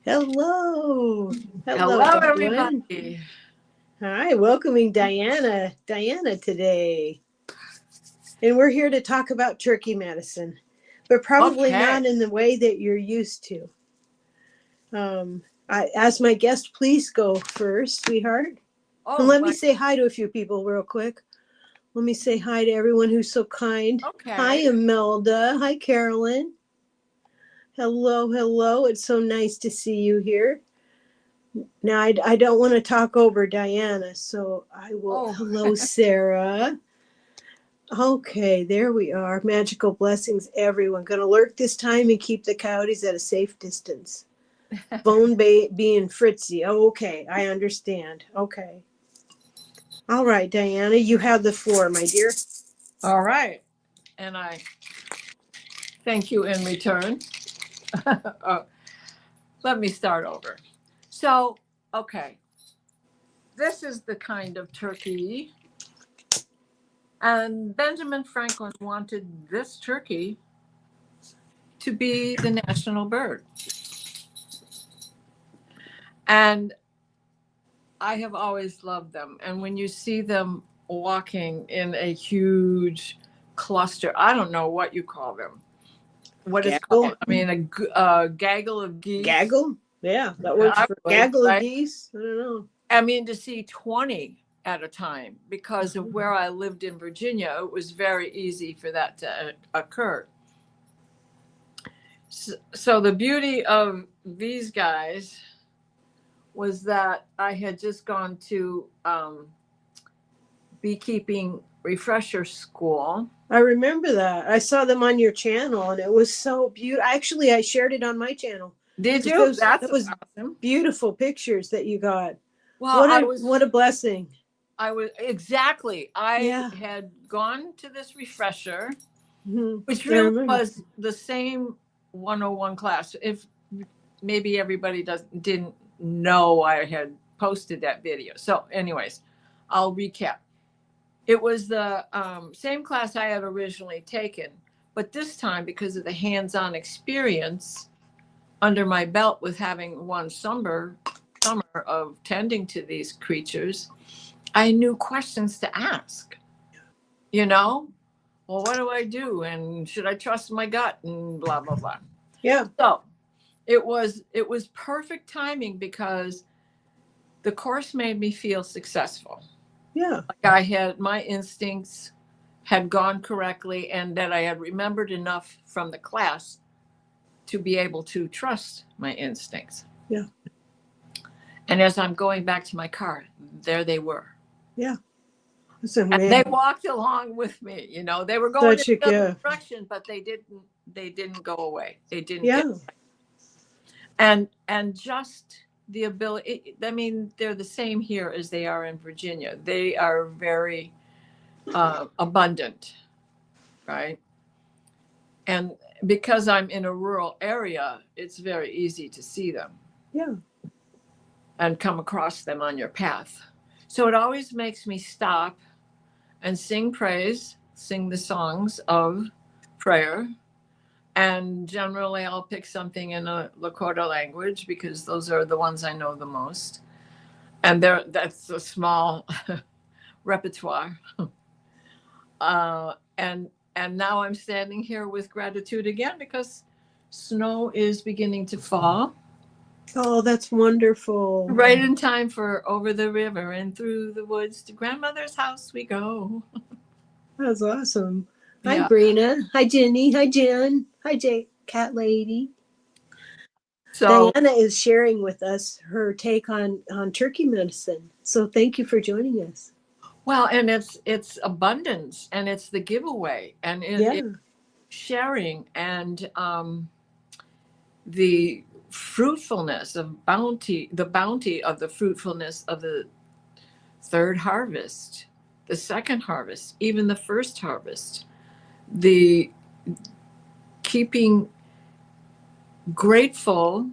Hello. Hello, Hello, everyone. everybody. Hi, welcoming Diana today. And we're here to talk about turkey medicine, but probably Okay. not in the way that you're used to. I asked my guest, please go first, sweetheart. And Oh, let me my. say hi to a few people real quick. Let me say hi to everyone who's so kind. Hi, Okay. Imelda. Hi, Carolyn. Hello, hello. It's so nice to see you here. Now, I don't want to talk over Diana, so I will. Oh, Hello, Sarah. Okay, there we are. Magical blessings, everyone. Going to lurk this time and keep the coyotes at a safe distance. Being Fritzy. Oh, okay, I understand. Okay. All right, Diana, you have the floor, my dear. all right. And I thank you in return. uh, Let me start over. So, okay, this is the kind of turkey. And Benjamin Franklin wanted this turkey to be the national bird. And I have always loved them. And when you see them walking in a huge cluster, I don't know what you call them. What is Gaggle. called? I mean, a gaggle of geese. Gaggle? Yeah, that works I for would, gaggle of right? geese. I don't know. I mean, to see 20 at a time because of where I lived in Virginia, it was very easy for that to occur. So the beauty of these guys was that I had just gone to beekeeping refresher school. I remember that. I saw them on your channel and it was so beautiful. Actually, I shared it on my channel Did because you? that That's was awesome. beautiful pictures that you got. Well, What a blessing. I was exactly. I Yeah. had gone to this refresher, which I really remember. was the same 101 class. If maybe everybody didn't know I had posted that video. So, anyways, I'll recap. It was the same class I had originally taken, but this time because of the hands-on experience under my belt with having one summer of tending to these creatures, I knew questions to ask. You know, well, what do I do? And should I trust my gut? And blah blah blah. Yeah. So it was perfect timing because the course made me feel successful. Yeah. Like I had my instincts had gone correctly, and that I had remembered enough from the class to be able to trust my instincts. Yeah. And as I'm going back to my car, there they were. Yeah. So, And they man, walked along with me. You know, they were going in such a another gift. direction, but they didn't go away. They didn't get. Yeah. And just the ability, I mean, they're the same here as they are in Virginia. They are very abundant, right? And because I'm in a rural area, it's very easy to see them Yeah. and come across them on your path. So it always makes me stop and sing praise, sing the songs of prayer. And generally, I'll pick something in a Lakota language because those are the ones I know the most. And that's a small repertoire. And now I'm standing here with gratitude again because snow is beginning to fall. Oh, that's wonderful. Right in time for over the river and through the woods to grandmother's house we go. That's awesome. Hi, Yeah. Brina. Hi, Jenny. Hi, Jen. Hi, Jay, Cat Lady. So, Diana is sharing with us her take on turkey medicine. So thank you for joining us. well, and it's abundance and it's the giveaway and it's Yeah. sharing and the fruitfulness of bounty, the bounty of the fruitfulness of the third harvest, the second harvest, even the first harvest, the keeping grateful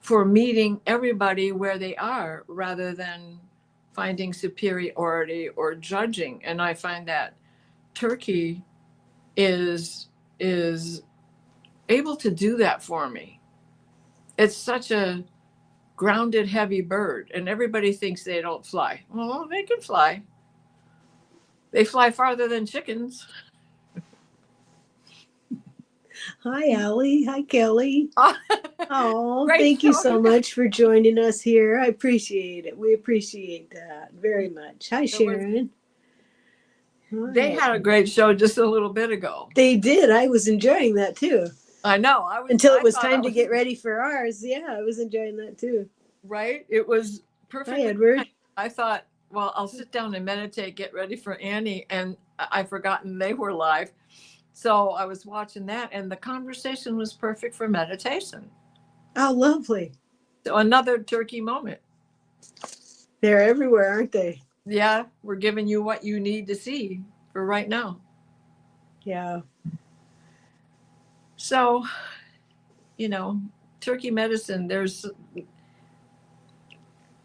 for meeting everybody where they are rather than finding superiority or judging. And I find that Turkey is able to do that for me. It's such a grounded, heavy bird, and everybody thinks they don't fly. Well, they can fly. They fly farther than chickens. Hi, Allie. Hi, Kelly. Oh, Great thank you show. so much for joining us here. I appreciate it. We appreciate that very much. Hi, It was, Sharon. they Hi. had a great show just a little bit ago. They did. I was enjoying that too. I know. Until it I was thought time I to was get ready for ours. Yeah, I was enjoying that too. right. It was Hi, perfectly Edward. fine. I thought, well, I'll sit down and meditate, get ready for Annie, and I've forgotten they were live. So I was watching that, and the conversation was perfect for meditation. Oh, lovely. So another turkey moment. They're everywhere, aren't they? Yeah, we're giving you what you need to see for right now. Yeah. So, turkey medicine,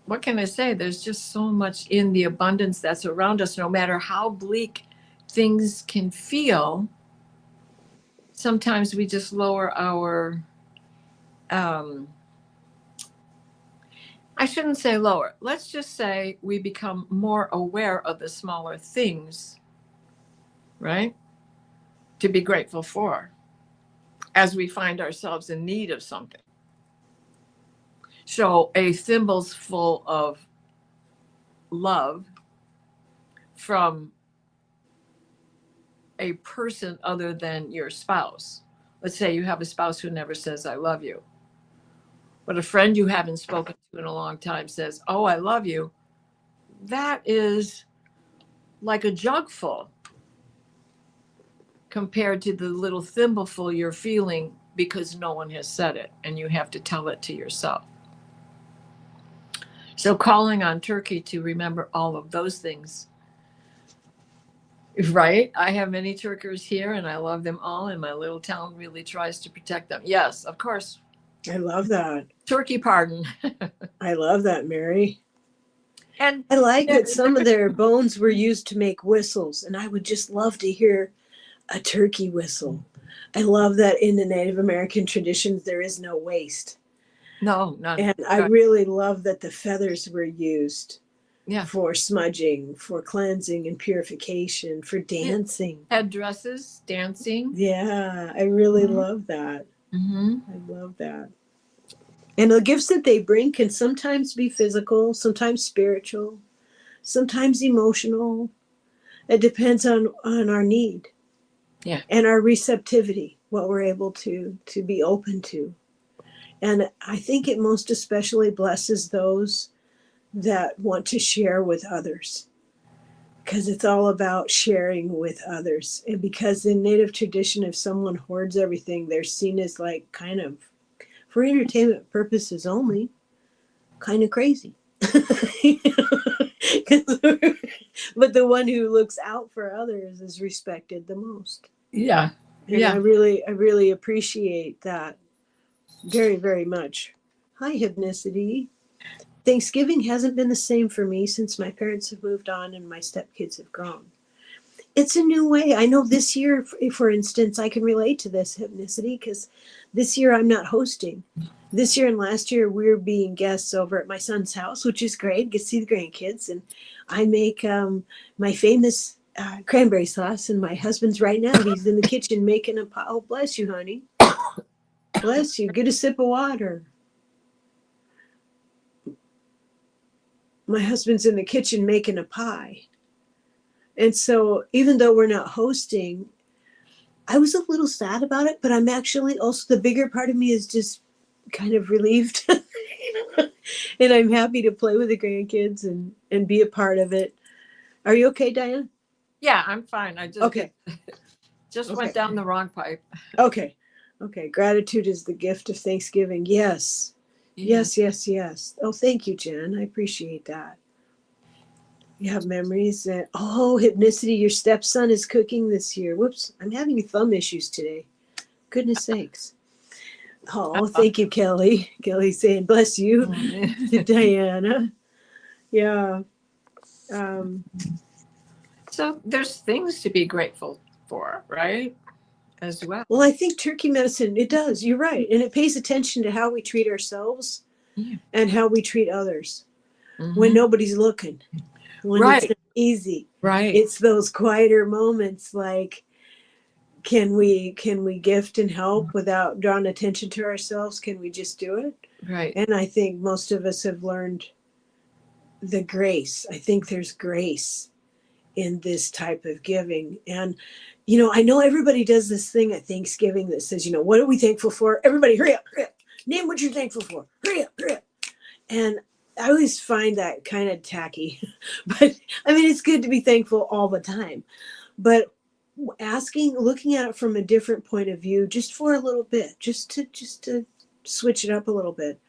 what can I say? There's just so much in the abundance that's around us, no matter how bleak things can feel. Sometimes we just lower our, I shouldn't say lower. Let's just say we become more aware of the smaller things, right? To be grateful for as we find ourselves in need of something. So a thimble's full of love from a person other than your spouse. Let's say you have a spouse who never says, I love you. But a friend you haven't spoken to in a long time says, oh, I love you. That is like a jug full compared to the little thimbleful you're feeling because no one has said it and you have to tell it to yourself. So calling on Turkey to remember all of those things. Right? I have many Turkers here and I love them all, and my little town really tries to protect them. Yes, of course. I love that. Turkey pardon. I love that, Mary. And I like that some of their bones were used to make whistles, and I would just love to hear a turkey whistle. I love that in the Native American traditions, there is no waste. no, none. And I really love that the feathers were used Yeah. for smudging, for cleansing and purification, for dancing. Headdresses, dancing. Yeah, I really love that. Mm-hmm. I love that. And the gifts that they bring can sometimes be physical, sometimes spiritual, sometimes emotional. It depends on our need. Yeah. And our receptivity, what we're able to be open to. And I think it most especially blesses those that want to share with others, because it's all about sharing with others. And because in Native tradition, if someone hoards everything, they're seen as like kind of, for entertainment purposes only, kind of crazy. But the one who looks out for others is respected the most. Yeah. And Yeah. I really appreciate that very, very much. Hi, Hypnicity. Thanksgiving hasn't been the same for me since my parents have moved on and my stepkids have grown. It's a new way. I know this year, for instance, I can relate to this, Hypnicity, because this year I'm not hosting. This year and last year, we're being guests over at my son's house, which is great. Get to see the grandkids. And I make my famous cranberry sauce, and my husband's right now, he's in the kitchen making a pie. Oh, bless you, honey. Bless you. Get a sip of water. My husband's in the kitchen making a pie. And so even though we're not hosting, I was a little sad about it, but I'm actually also, the bigger part of me is just kind of relieved. And I'm happy to play with the grandkids and be a part of it. Are you okay, Diane? Yeah, I'm fine. I just Okay. just Okay. went down the wrong pipe. Okay. Gratitude is the gift of Thanksgiving. Yes. Yes. Oh, thank you, Jen. I appreciate that. You have memories. Oh, Hypnicity, your stepson is cooking this year. Whoops, I'm having thumb issues today. Goodness sakes. Oh, thank you, Kelly. Kelly saying, bless you to Diana. Yeah. So there's things to be grateful for, right? as well. Well, I think turkey medicine, it does. You're right. And it pays attention to how we treat ourselves Yeah. and how we treat others when Mhm. nobody's looking, when it's Right. not easy. Right. It's those quieter moments like, can we gift and help without drawing attention to ourselves? Can we just do it? Right. And I think most of us have learned the grace. I think there's grace in this type of giving. And, I know everybody does this thing at Thanksgiving that says, what are we thankful for? Everybody, hurry up, hurry up. Name what you're thankful for. Hurry up, hurry up. And I always find that kind of tacky. But I mean, it's good to be thankful all the time. But looking at it from a different point of view, just for a little bit, just to switch it up a little bit.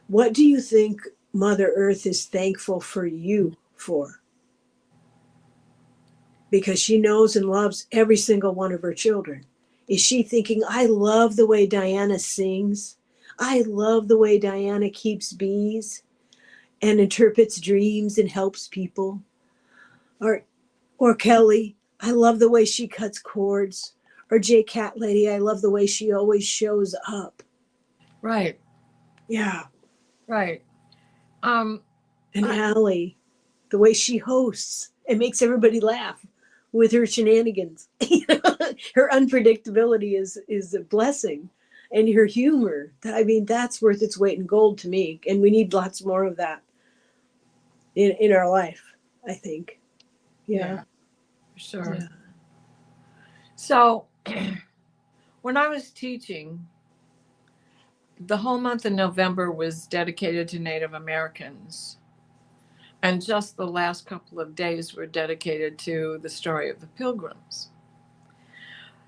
What do you think Mother Earth is thankful for you for? Because she knows and loves every single one of her children. Is she thinking, I love the way Diana sings. I love the way Diana keeps bees and interprets dreams and helps people. Or Kelly, I love the way she cuts cords. Or J Cat Lady, I love the way she always shows up. Right. Yeah. Right. And I- Allie, the way she hosts and makes everybody laugh with her shenanigans. Her unpredictability is a blessing. And her humor, I mean, that's worth its weight in gold to me. And we need lots more of that in our life, I think. Yeah. for sure. Yeah. So when I was teaching, the whole month of November was dedicated to Native Americans. And just the last couple of days were dedicated to the story of the Pilgrims.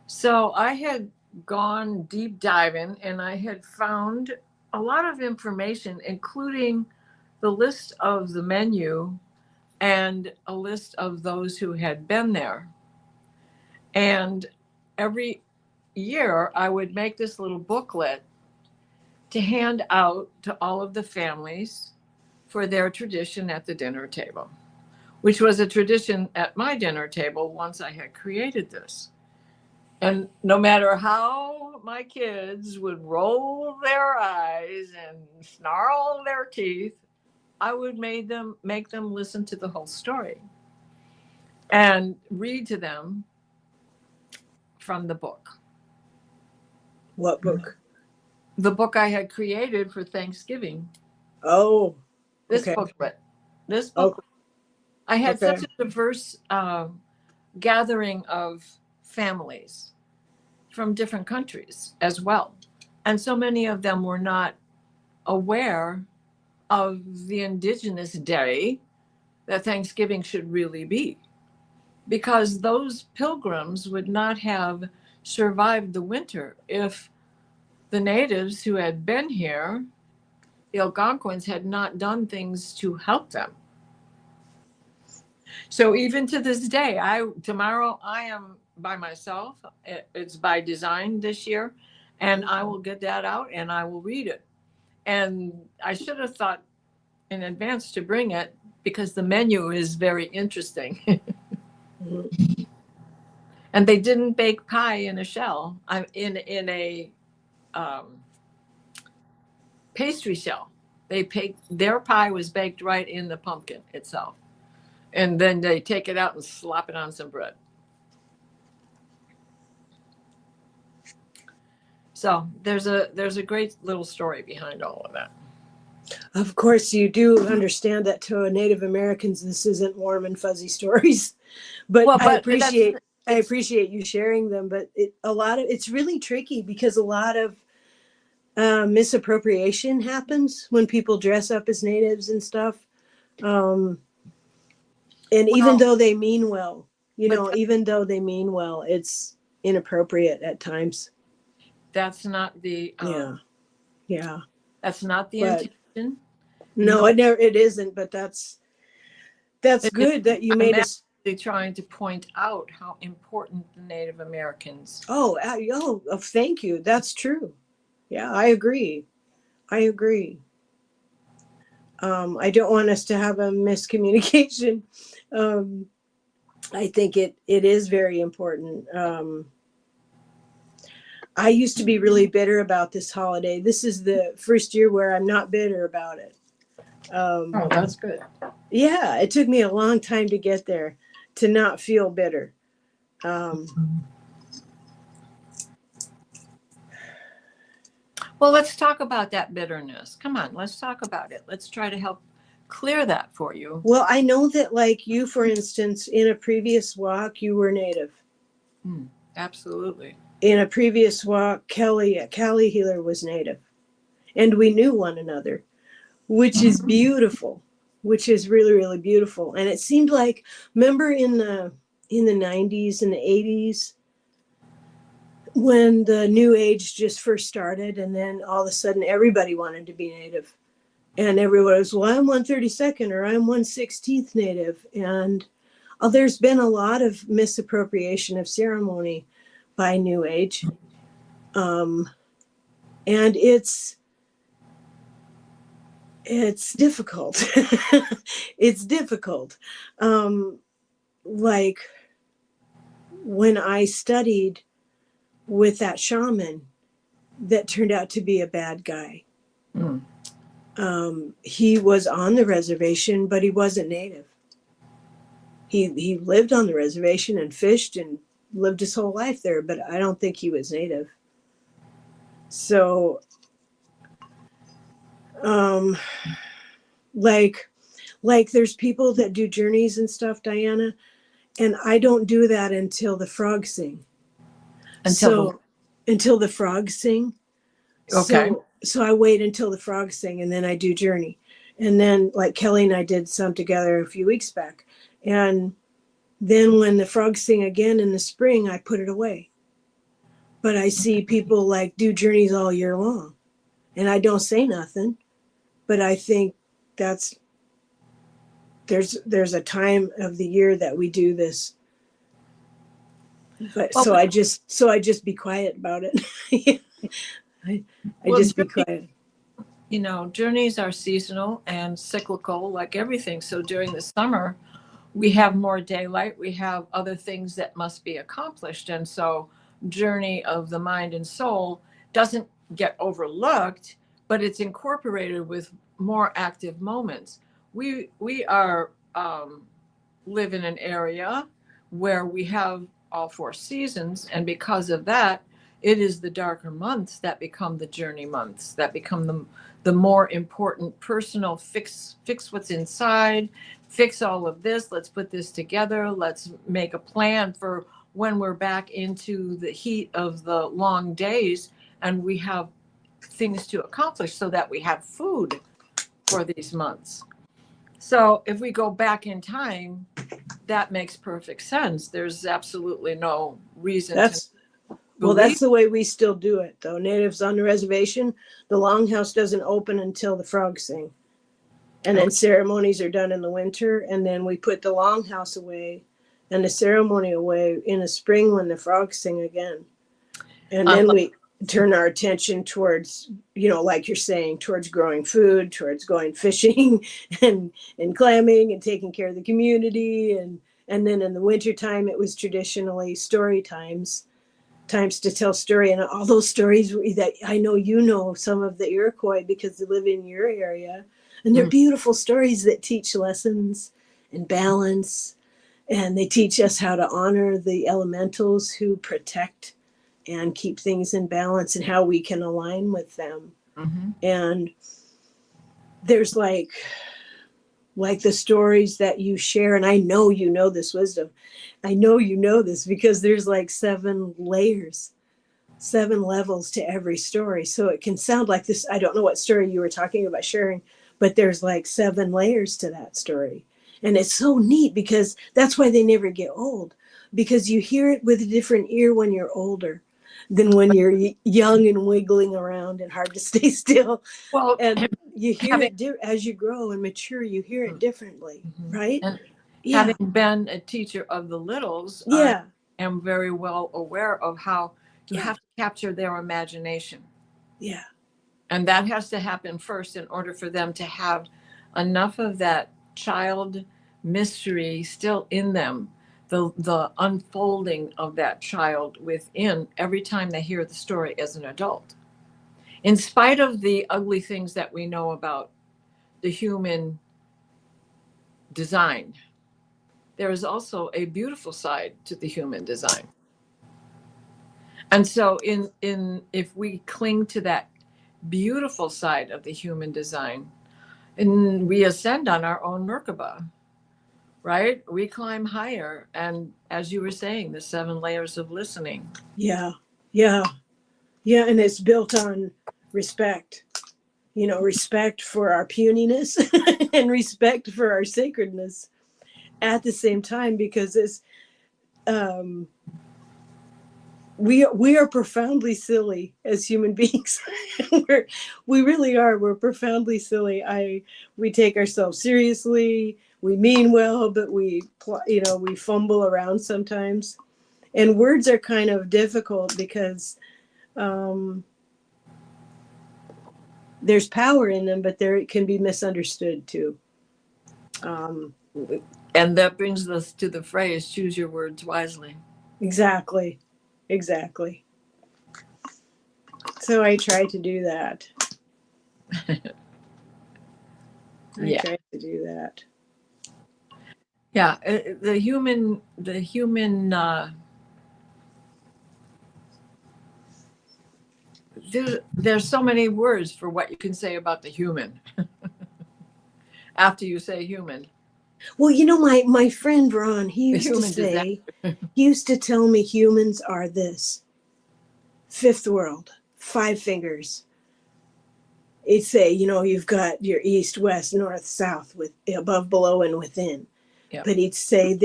So I had gone deep diving and I had found a lot of information, including the list of the menu and a list of those who had been there. And every year I would make this little booklet to hand out to all of the families for their tradition at the dinner table, which was a tradition at my dinner table once I had created this. And no matter how my kids would roll their eyes and snarl their teeth, I would make them listen to the whole story and read to them from the book. What book? The book I had created for Thanksgiving. Oh, This okay. booklet. This Oh, booklet. I had okay. such a diverse gathering of families from different countries as well. And so many of them were not aware of the Indigenous Day that Thanksgiving should really be, because those pilgrims would not have survived the winter if the natives who had been here, the Algonquins, had not done things to help them. So even to this day, tomorrow I am by myself. It's by design this year, and I will get that out and I will read it. And I should have thought in advance to bring it because the menu is very interesting. Mm-hmm. And they didn't bake pie in a shell. I'm in a pastry shell. Their pie was baked right in the pumpkin itself, and then they take it out and slop it on some bread. So there's a great little story behind all of that. Of course, you do understand that to Native Americans, this isn't warm and fuzzy stories, but Well, I but appreciate you sharing them. But it's really tricky because a lot of misappropriation happens when people dress up as natives and stuff. And even well, though they mean well, but even though they mean well, it's inappropriate at times. that's not the Yeah, yeah. that's not the But intention. no, No, it isn't. But that's it is. good that you I'm made us. actually trying to point out how important the Native Americans. Thank you. That's true. Yeah, I agree. I agree. I don't want us to have a miscommunication. I think it is very important. I used to be really bitter about this holiday. This is the first year where I'm not bitter about it. Oh, that's good. Yeah, it took me a long time to get there, to not feel bitter. Um, Well, let's talk about that bitterness. Come on, let's talk about it. Let's try to help clear that for you. well, I know that, like you, for instance, in a previous walk, you were Native. Absolutely. In a previous walk, Callie Healer was Native, and we knew one another, which is beautiful, which is really, really beautiful. And it seemed like, remember in the 90s and the 80s, when the new age just first started, and then all of a sudden everybody wanted to be Native, and everyone was, well, I'm 132nd or I'm 116th Native. And there's been a lot of misappropriation of ceremony by new age, and it's difficult. It's difficult. Like when I studied with that shaman that turned out to be a bad guy. He was on the reservation, but he wasn't Native. He lived on the reservation and fished and lived his whole life there, but I don't think he was Native. So, like there's people that do journeys and stuff, Diana, and I don't do that until the frogs sing. Until the frogs sing. Okay. So I wait until the frogs sing, and then I do journey. And then, like Kelly and I did some together a few weeks back. And then when the frogs sing again in the spring, I put it away. But I see people like do journeys all year long, and I don't say nothing. But I think there's a time of the year that we do this. But so I just be quiet about it. I just be quiet. You know, journeys are seasonal and cyclical, like everything. So during the summer, we have more daylight. We have other things that must be accomplished. And so journey of the mind and soul doesn't get overlooked, but it's incorporated with more active moments. We are live in an area where we have all four seasons, and because of that, it is the darker months that become the journey months, that become the more important personal fix what's inside, fix all of this, let's put this together, let's make a plan for when we're back into the heat of the long days and we have things to accomplish so that we have food for these months. So if we go back in time, that makes perfect sense. There's absolutely no reason That's the way we still do it, though. Natives on the reservation, the longhouse doesn't open until the frogs sing. And then ceremonies are done in the winter, and then we put the longhouse away and the ceremony away in the spring when the frogs sing again. And then we turn our attention towards, like you're saying, towards growing food, towards going fishing and clamming and taking care of the community. And then in the wintertime, it was traditionally story times to tell story. And all those stories that I know some of the Iroquois because they live in your area. And they're beautiful stories that teach lessons and balance. And they teach us how to honor the elementals who protect and keep things in balance and how we can align with them. And there's like the stories that you share. And I know you know this wisdom. I know you know this because there's like 7 layers, 7 levels to every story. So it can sound like this. I don't know what story you were talking about sharing, but there's like 7 layers to that story. And it's so neat because that's why they never get old, because you hear it with a different ear when you're older than when you're young and wiggling around and hard to stay still. Well, and you hear it as you grow and mature, you hear it differently, right? And having been a teacher of the littles, I am very well aware of how you have to capture their imagination. Yeah. And that has to happen first in order for them to have enough of that child mystery still in them, the unfolding of that child within every time they hear the story as an adult. In spite of the ugly things that we know about the human design, there is also a beautiful side to the human design. And so in if we cling to that beautiful side of the human design and we ascend on our own Merkaba, right? We climb higher. And as you were saying, the 7 layers of listening. Yeah, yeah, yeah. And it's built on respect, respect for our puniness and respect for our sacredness at the same time, because it's, um, we are profoundly silly as human beings. We really are. We're profoundly silly. We take ourselves seriously. We mean well, but we fumble around sometimes. And words are kind of difficult because there's power in them, but it can be misunderstood too. And that brings us to the phrase, choose your words wisely. Exactly. So I try to do that. Yeah. Try to do that. Yeah. The human, there's so many words for what you can say about the human after you say human. Well, my friend Ron, he used to tell me humans are this fifth world, 5 fingers. He'd say, you've got your east, west, north, south, with above, below, and within. Yep. But he'd say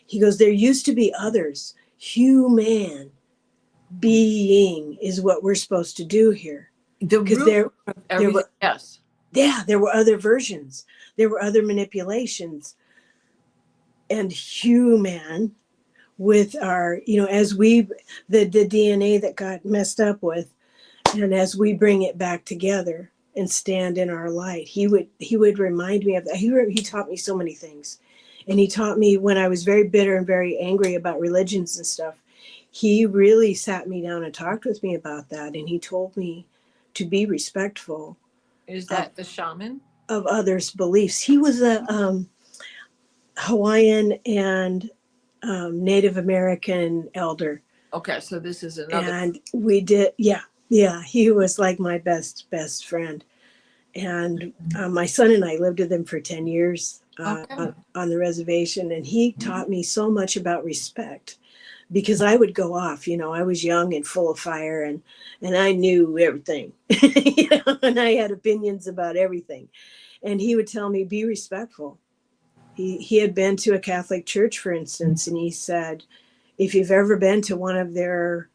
he goes, there used to be others. Human being is what we're supposed to do here. Because there were, yes. Yeah, there were other versions. There were other manipulations. And human, with our, as the DNA that got messed up with, and as we bring it back together and stand in our light, he would remind me of that. He taught me so many things. And he taught me when I was very bitter and very angry about religions and stuff, he really sat me down and talked with me about that. And he told me to be respectful. Is that the shaman? Of others' beliefs. He was a Hawaiian and Native American elder. Okay, so this is another. And we did, yeah. He was like my best friend. And my son and I lived with him for 10 years on the reservation. And he taught me so much about respect, because I would go off, I was young and full of fire, and I knew everything, and I had opinions about everything. And he would tell me, be respectful. He had been to a Catholic church, for instance, and he said, if you've ever been to one of their,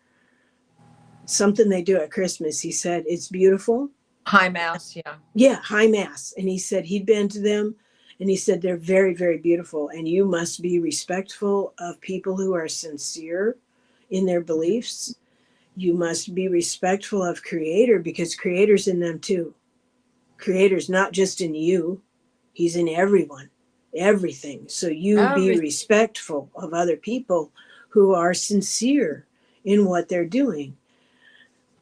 something they do at Christmas, he said, it's beautiful. High Mass, yeah. Yeah, High Mass. And he said he'd been to them, and he said, they're very, very beautiful. And you must be respectful of people who are sincere in their beliefs. You must be respectful of Creator, because Creator's in them too. Creator's not just in you. He's in everyone, everything. So you be respectful of other people who are sincere in what they're doing.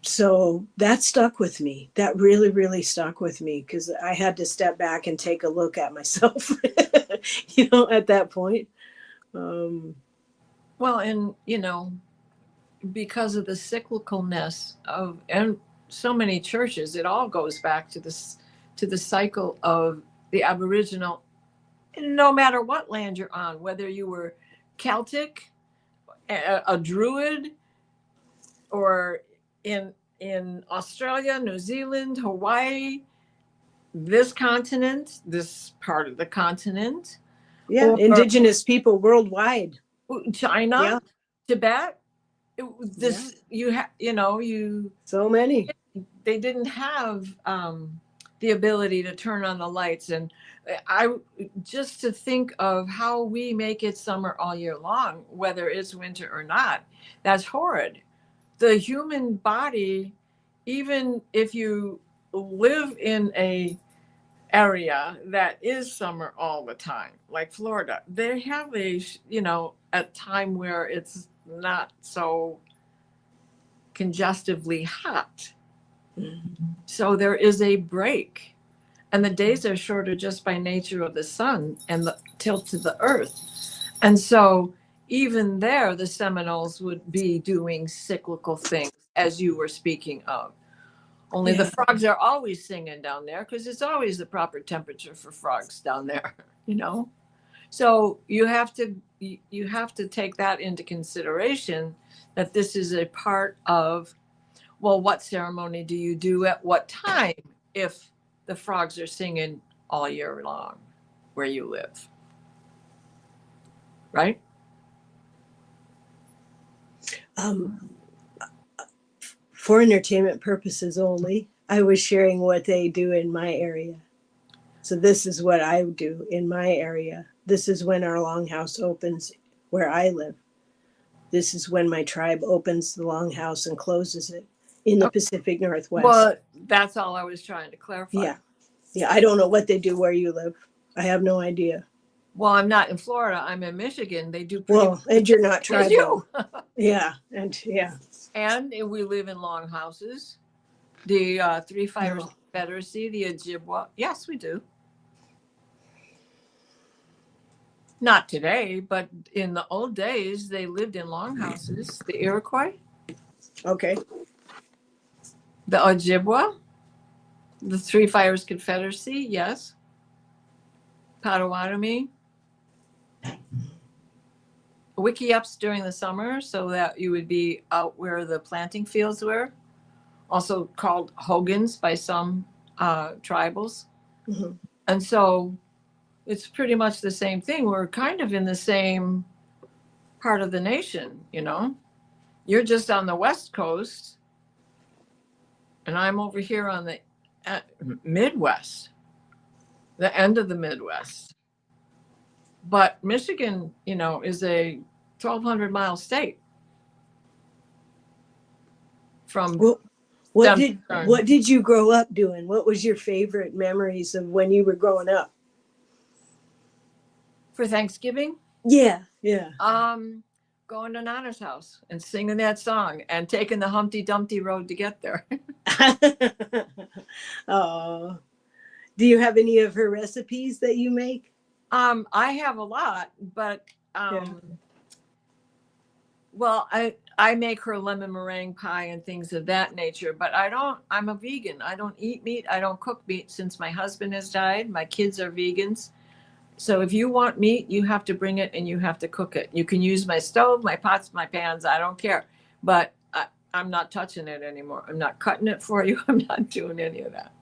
So that stuck with me. That really, really stuck with me, because I had to step back and take a look at myself, at that point. Well, and, because of the cyclicalness of, and so many churches, it all goes back to the cycle of the Aboriginal, no matter what land you're on, whether you were Celtic, a Druid, or in Australia, New Zealand, Hawaii, this continent, this part of the continent. Yeah, or indigenous people worldwide. China, Tibet. So many. They didn't have the ability to turn on the lights, and just to think of how we make it summer all year long, whether it's winter or not, that's horrid. The human body, even if you live in area that is summer all the time, like Florida, they have a time where it's not so congestively hot. So there is a break. And the days are shorter just by nature of the sun and the tilt to the earth. And so even there, the Seminoles would be doing cyclical things, as you were speaking of. Only the frogs are always singing down there because it's always the proper temperature for frogs down there, So you have to take that into consideration, that this is a part of, well, what ceremony do you do at what time if the frogs are singing all year long where you live, right? For entertainment purposes only, I was sharing what they do in my area. So this is what I do in my area. This is when our longhouse opens where I live. This is when my tribe opens the longhouse and closes it in the Pacific Northwest. Well, that's all I was trying to clarify. Yeah. I don't know what they do where you live. I have no idea. Well, I'm not in Florida. I'm in Michigan. They do. And you're not tribal. You. And we live in longhouses. The Three Fires Confederacy, the Ojibwa. Yes, we do. Not today, but in the old days, they lived in longhouses. The Iroquois. Okay. The Ojibwa. The Three Fires Confederacy. Yes. Potawatomi. Wiki-ups during the summer so that you would be out where the planting fields were. Also called Hogans by some tribals. Mm-hmm. And so it's pretty much the same thing. We're kind of in the same part of the nation, You're just on the West Coast, and I'm over here on the Midwest, the end of the Midwest. But Michigan, is a 1,200-mile state. From what did you grow up doing? What was your favorite memories of when you were growing up? For Thanksgiving? Yeah. Going to Nana's house and singing that song and taking the Humpty Dumpty road to get there. Oh, do you have any of her recipes that you make? I have a lot, but well, I make her lemon meringue pie and things of that nature, but I'm a vegan. I don't eat meat. I don't cook meat since my husband has died. My kids are vegans. So if you want meat, you have to bring it and you have to cook it. You can use my stove, my pots, my pans. I don't care. But I'm not touching it anymore. I'm not cutting it for you. I'm not doing any of that.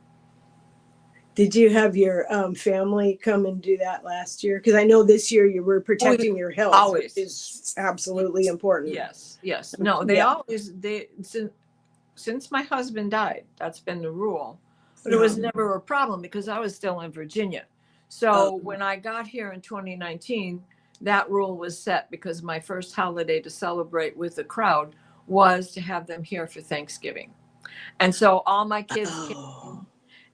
Did you have your family come and do that last year? Because I know this year you were protecting your health, always. Which is absolutely important. Yes. No, they always, since my husband died, that's been the rule. But it was never a problem because I was still in Virginia. So when I got here in 2019, that rule was set because my first holiday to celebrate with the crowd was to have them here for Thanksgiving. And so all my kids came.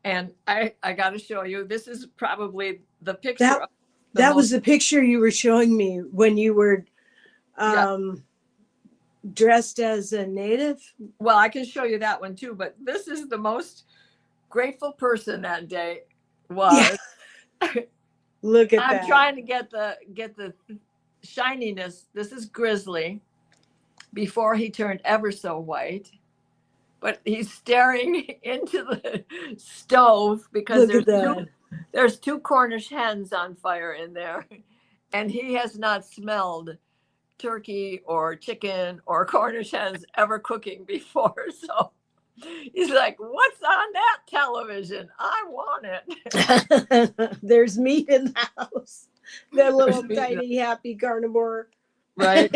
And I got to show you, this is probably the picture. That was the picture you were showing me when you were dressed as a native. Well, I can show you that one too, but this is the most grateful person that day was. Yeah. Look at that. I'm trying to get the shininess. This is Grizzly before he turned ever so white. But he's staring into the stove because there's two Cornish hens on fire in there. And he has not smelled turkey or chicken or Cornish hens ever cooking before. So he's like, what's on that television? I want it. There's meat in the house. That little tiny happy carnivore. Right.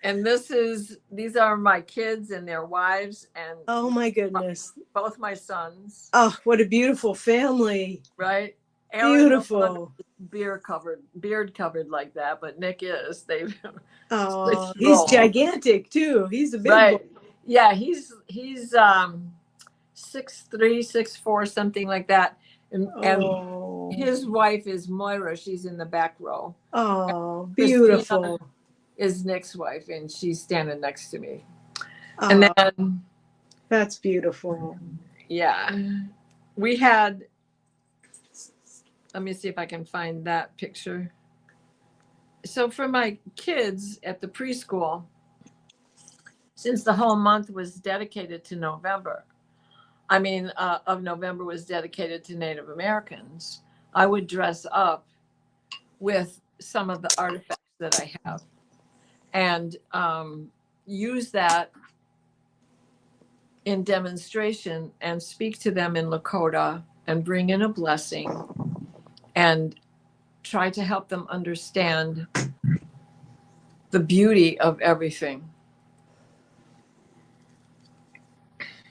And these are my kids and their wives, and oh my goodness, both my sons. Oh, what a beautiful family! Right, beautiful. Beard covered like that, but Nick is. Oh, he's gigantic too. He's a big boy. Yeah, he's 6'3", 6'4", something like that. And Oh, his wife is Moira. She's in the back row. oh, Christina beautiful. is Nick's wife, and she's standing next to me. And Oh, then, that's beautiful. yeah, we had, let me see if I can find that picture. So for my kids at the preschool, since the whole month was dedicated to November, of November was dedicated to Native Americans, I would dress up with some of the artifacts that I have and use that in demonstration and speak to them in Lakota and bring in a blessing and try to help them understand the beauty of everything.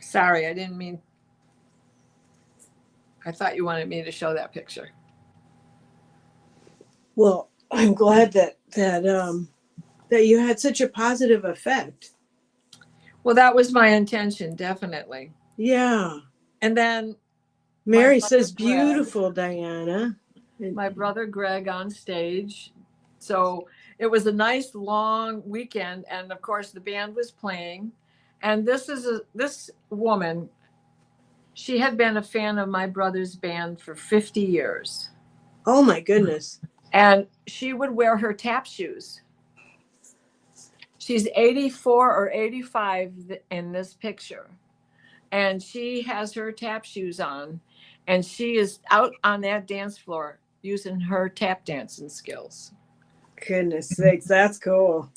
Sorry, I didn't mean, I thought you wanted me to show that picture. Well, I'm glad that you had such a positive effect. Well, that was my intention, definitely. Yeah. And then Mary brother says, Greg, beautiful, Diana. my brother Greg on stage. So it was a nice long weekend, and of course the band was playing. And this woman, she had been a fan of my brother's band for 50 years. Oh my goodness. And she would wear her tap shoes. She's 84 or 85 in this picture. And she has her tap shoes on, and she is out on that dance floor using her tap dancing skills. Goodness sakes, that's cool.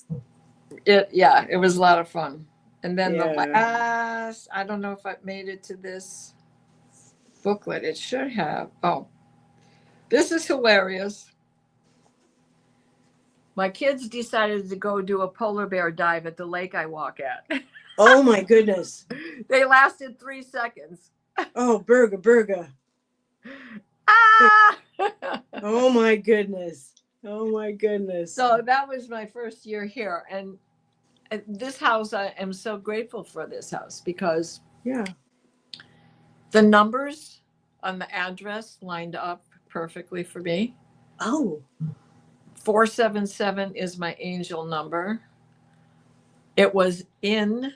It was a lot of fun. And then the Yeah. last, I don't know if I made it to this booklet. It should have. Oh, this is hilarious. My kids decided to go do a polar bear dive at the lake I walk at. Oh my goodness. They lasted 3 seconds. Oh, burga. Ah! Oh my goodness. Oh my goodness. So that was my first year here. And this house, I am so grateful for this house because yeah, the numbers on the address lined up perfectly for me. Oh. 477 is my angel number. It was in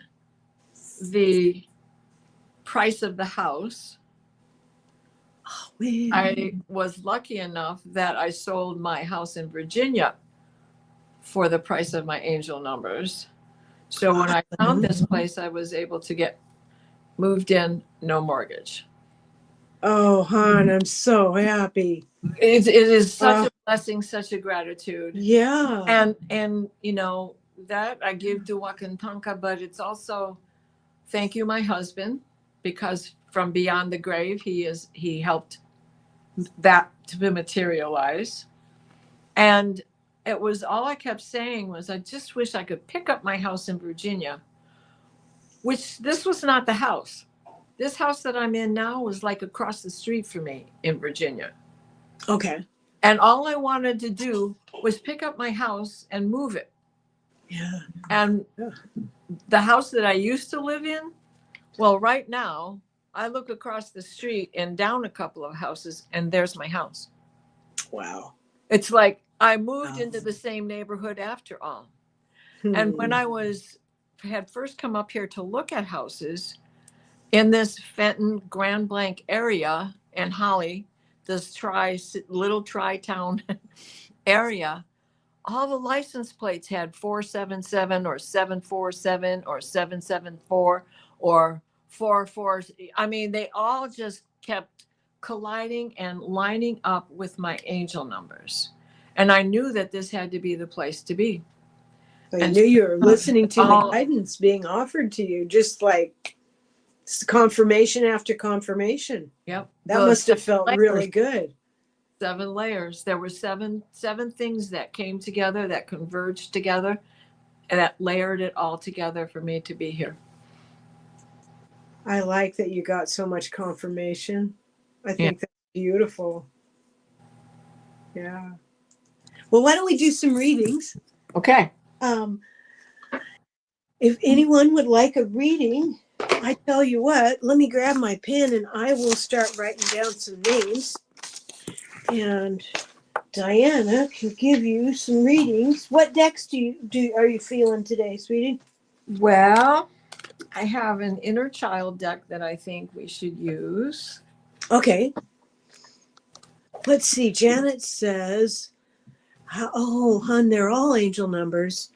the price of the house. Oh, man. I was lucky enough that I sold my house in Virginia for the price of my angel numbers. So when I found this place, I was able to get moved in, no mortgage. Oh, hon, I'm so happy. It is such a blessing, such a gratitude. Yeah. And you know, that I give to Wakantanka, but it's also thank you, my husband, because from beyond the grave, he helped that to materialize. And it was all I kept saying was, I just wish I could pick up my house in Virginia, which this was not the house. This house that I'm in now was like across the street from me in Virginia. Okay. And all I wanted to do was pick up my house and move it. Yeah. And the house that I used to live in, well, right now, I look across the street and down a couple of houses, and there's my house. Wow. It's like I moved into the same neighborhood after all. And when I had first come up here to look at houses in this Fenton, Grand Blanc area and Holly, this little tri-town area, all the license plates had 477 or 747 or 774 or 44. I mean, they all just kept colliding and lining up with my angel numbers. And I knew that this had to be the place to be. I knew you were listening to the guidance being offered to you, just like confirmation after confirmation. Yep. That must have felt really good. 7 layers. There were seven things that came together, that converged together, and that layered it all together for me to be here. I like that you got so much confirmation. I think that's beautiful. Yeah. Well, why don't we do some readings? Okay. If anyone would like a reading, I tell you what, let me grab my pen and I will start writing down some names. And Diana can give you some readings. What decks are you feeling today, sweetie? Well, I have an inner child deck that I think we should use. Okay. Let's see. Janet says, "Oh, hun, they're all angel numbers."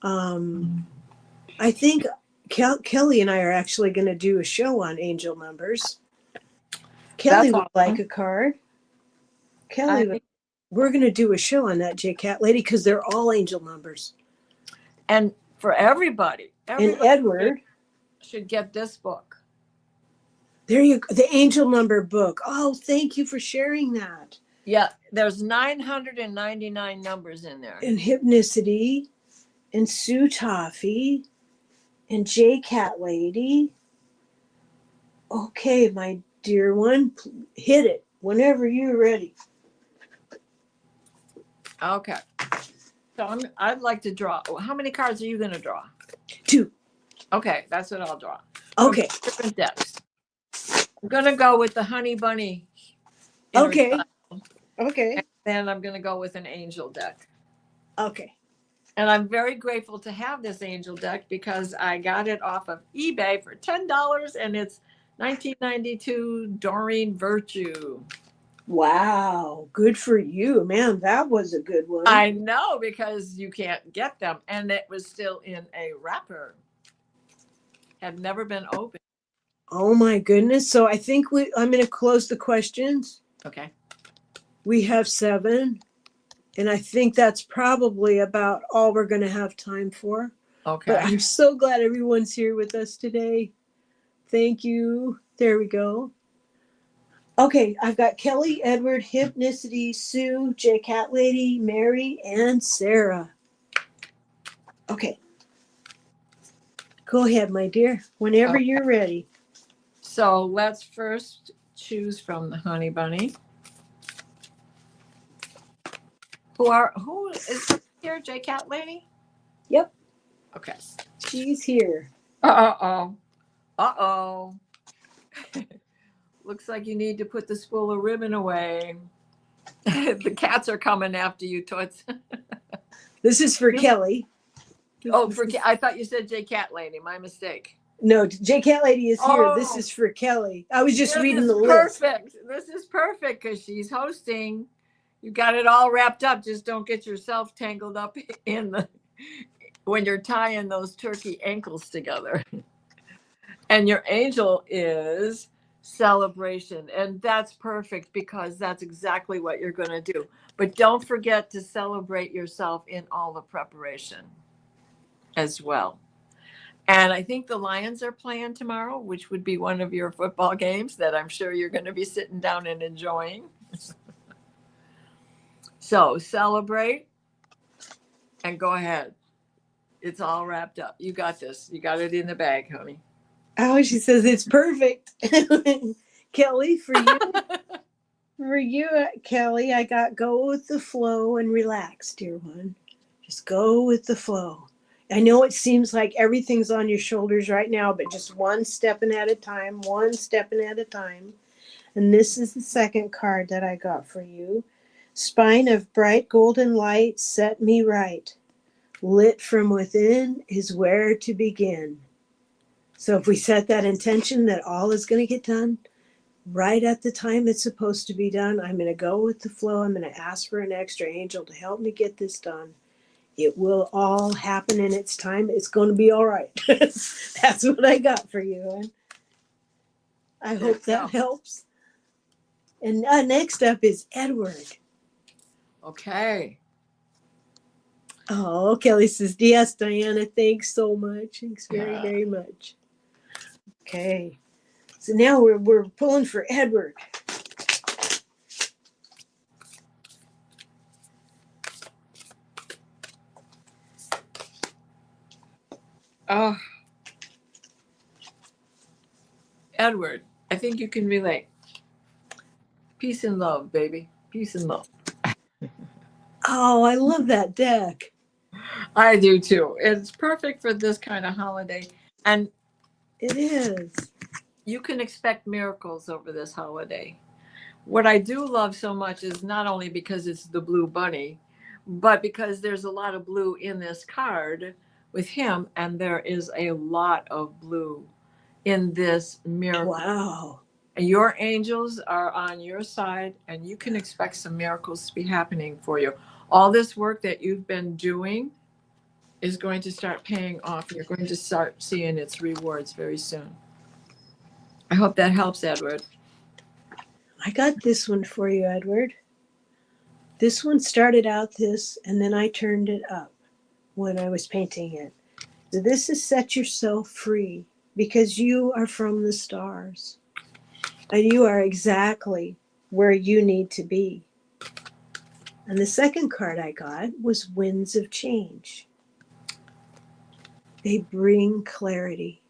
I think Kelly and I are actually going to do a show on angel numbers. Kelly That's would like awesome. a card. I Kelly, think, we're going to do a show on that J Cat lady because they're all angel numbers. and for everybody, And everybody Edward, should get this book. there you go, the angel number book. Oh, thank you for sharing that. Yeah, there's 999 numbers in there. And Hypnicity, and Sue Toffee, and J Cat lady. Okay, my dear one, hit it whenever you're ready. Okay. So I'd like to draw. How many cards are you going to draw? 2. Okay, that's what I'll draw. Okay. From different decks. I'm going to go with the Honey Bunny. Okay. Child, Okay. and then I'm going to go with an angel deck. Okay. And I'm very grateful to have this angel deck because I got it off of eBay for $10 and it's 1992 Doreen Virtue. Wow. Good for you. Man, that was a good one. I know, because you can't get them. And it was still in a wrapper. Had never been opened. Oh my goodness. So I think I'm going to close the questions. Okay. We have 7. And I think that's probably about all we're going to have time for. Okay. But I'm so glad everyone's here with us today. Thank you. There we go. Okay, I've got Kelly, Edward, Hypnicity, Sue, J Cat Lady, Mary, and Sarah. Okay. Go ahead, my dear, whenever you're ready. So let's first choose from the Honey Bunny. Who is here, J Cat Lady? Yep. Okay. She's here. Uh-oh. Uh-oh. Looks like you need to put the spool of ribbon away. The cats are coming after you, Toots. This is for Kelly. Oh, I thought you said J Cat Lady. My mistake. No, J Cat Lady is here. Oh, this is for Kelly. I was just reading the list. Perfect. This is perfect because she's hosting. You got it all wrapped up. Just don't get yourself tangled up when you're tying those turkey ankles together. And your angel is celebration. And that's perfect because that's exactly what you're going to do. But don't forget to celebrate yourself in all the preparation as well. And I think the Lions are playing tomorrow, which would be one of your football games that I'm sure you're going to be sitting down and enjoying. So celebrate and go ahead. It's all wrapped up. You got this. You got it in the bag, honey. Oh, she says it's perfect. Kelly, for you, Kelly, I got go with the flow and relax, dear one. Just go with the flow. I know it seems like everything's on your shoulders right now, but just one stepping at a time, one stepping at a time. And this is the second card that I got for you. Spine of bright golden light, set me right. Lit from within is where to begin. So if we set that intention that all is going to get done right at the time it's supposed to be done, I'm going to go with the flow. I'm going to ask for an extra angel to help me get this done. It will all happen in its time. It's going to be all right. That's what I got for you. And I hope that helps. And next up is Edward. Okay. Oh, Kelly says, yes, Diana, thanks so much. Thanks very, very much. Okay. So now we're pulling for Edward. Oh, Edward, I think you can relate. Peace and love, baby. Peace and love. Oh, I love that deck. I do too. It's perfect for this kind of holiday. And It is. You can expect miracles over this holiday. What I do love so much is not only because it's the blue bunny, but because there's a lot of blue in this card with him, and there is a lot of blue in this miracle. Wow. And your angels are on your side, and you can expect some miracles to be happening for you. All this work that you've been doing is going to start paying off. You're going to start seeing its rewards very soon. I hope that helps, Edward. I got this one for you, Edward. This one started out this, and then I turned it up when I was painting it. So this is set yourself free because you are from the stars and you are exactly where you need to be. And the second card I got was Winds of Change. They bring clarity.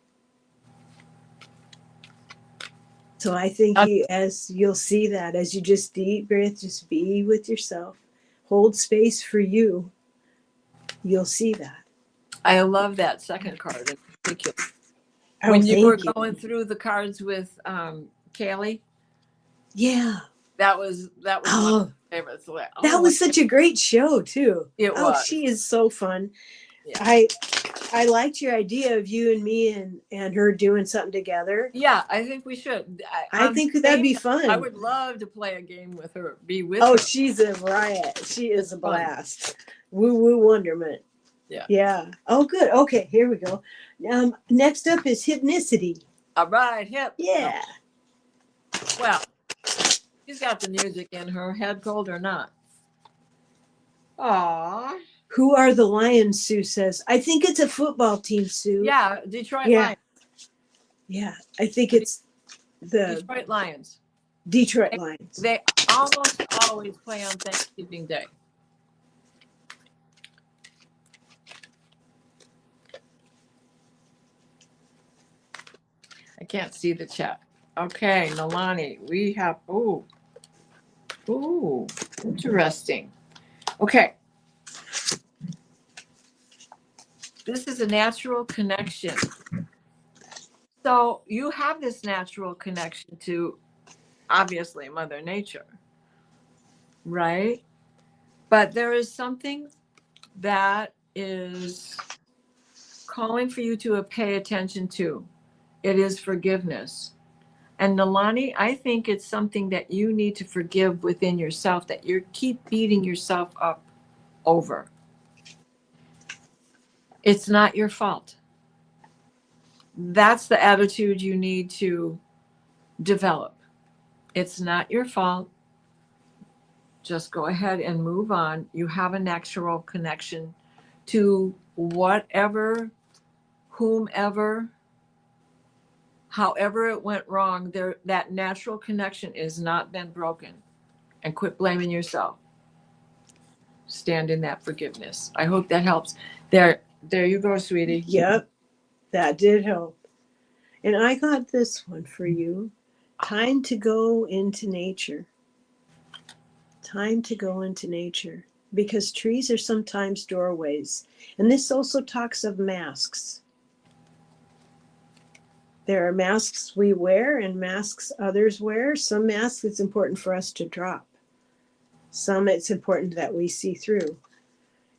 So I think as you'll see that, as you just deep breath, just be with yourself, hold space for you, you'll see that. I love that second card in particular. Oh, When you were thank you. going through the cards with Kaylee, Yeah. that was one of Oh, my favorites. Like, that oh, was such a great show too. It Oh, was. she is so fun. Yeah. I liked your idea of you and me and her doing something together. Yeah, I think we should. I think that'd be fun. I would love to play a game with her, be with Oh, her. she's a riot. She is It's a fun. blast. Woo woo wonderment. Yeah. Yeah. Oh, good. Okay, here we go. Next up is Hypnicity. All right, hip. Yeah. Well, she's got the music in her head, cold or not. Aw. Who are the Lions? Sue says. I think it's a football team, Sue. Yeah, Detroit Yeah. Lions. Yeah. I think it's the Detroit Lions. Detroit Lions. They almost always play on Thanksgiving Day. I can't see the chat. Okay, Nalani, we have, ooh, interesting. Okay. This is a natural connection. So you have this natural connection to, obviously, Mother Nature, right? But there is something that is calling for you to pay attention to. It is forgiveness. And Nalani, I think it's something that you need to forgive within yourself, that you keep beating yourself up over. It's not your fault. That's the attitude you need to develop. It's not your fault. Just go ahead and move on. You have a natural connection to whatever, whomever, however it went wrong. There, that natural connection has not been broken. And quit blaming yourself. Stand in that forgiveness. I hope that helps. There you go, sweetie. Yep. That did help. And I got this one for you. Time to go into nature. Time to go into nature. Because trees are sometimes doorways. And this also talks of masks. There are masks we wear and masks others wear. Some masks it's important for us to drop. Some it's important that we see through.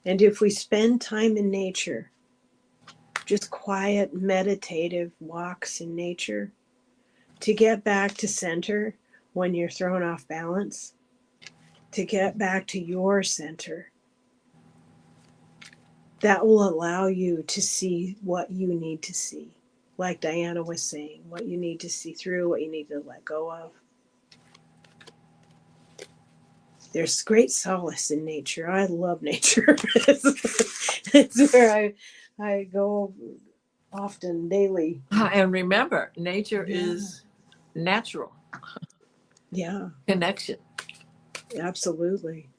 And if we spend time in nature, just quiet, meditative walks in nature, to get back to center when you're thrown off balance, to get back to your center, that will allow you to see what you need to see. Like Diana was saying, what you need to see through, what you need to let go of. There's great solace in nature. I love nature. It's where I go often, daily. And remember, nature Yeah. is natural. Yeah, Connection. absolutely.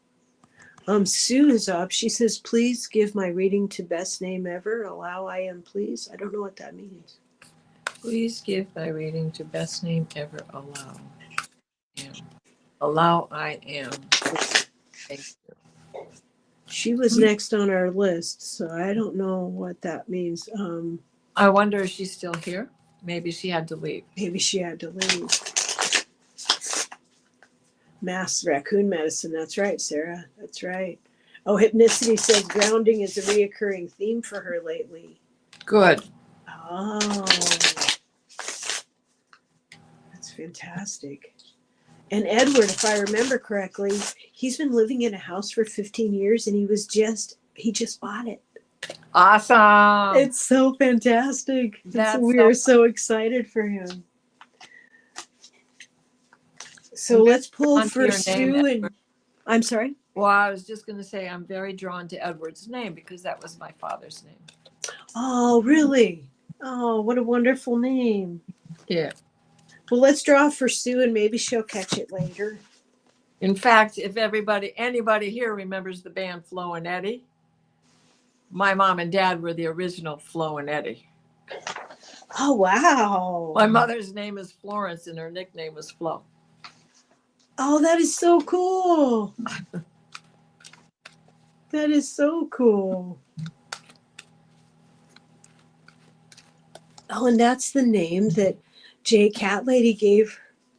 Sue is up. She says, please give my reading to best name ever. Allow I am, please. I don't know what that means. Please give my reading to best name ever. Allow. Allow I am. Thank you. She was next on our list, so I don't know what that means. I wonder if she's still here. maybe she had to leave. Maybe she had to leave. Mass raccoon medicine. That's right, Sarah. That's right. Oh, Hypnicity says grounding is a reoccurring theme for her lately. Good. Oh, that's fantastic. And Edward, if I remember correctly, he's been living in a house for 15 years and he just bought it. Awesome. It's so fantastic. We are so excited for him. So let's pull for Sue and I'm sorry. Well, I was just going to say I'm very drawn to Edward's name because that was my father's name. Oh, really? Oh, what a wonderful name. Yeah. Well, let's draw for Sue and maybe she'll catch it later. In fact, if anybody here remembers the band Flo and Eddie, my mom and dad were the original Flo and Eddie. Oh, wow. My mother's name is Florence and her nickname was Flo. Oh, that is so cool. That is so cool. Oh, and that's the name that Jay Cat Lady gave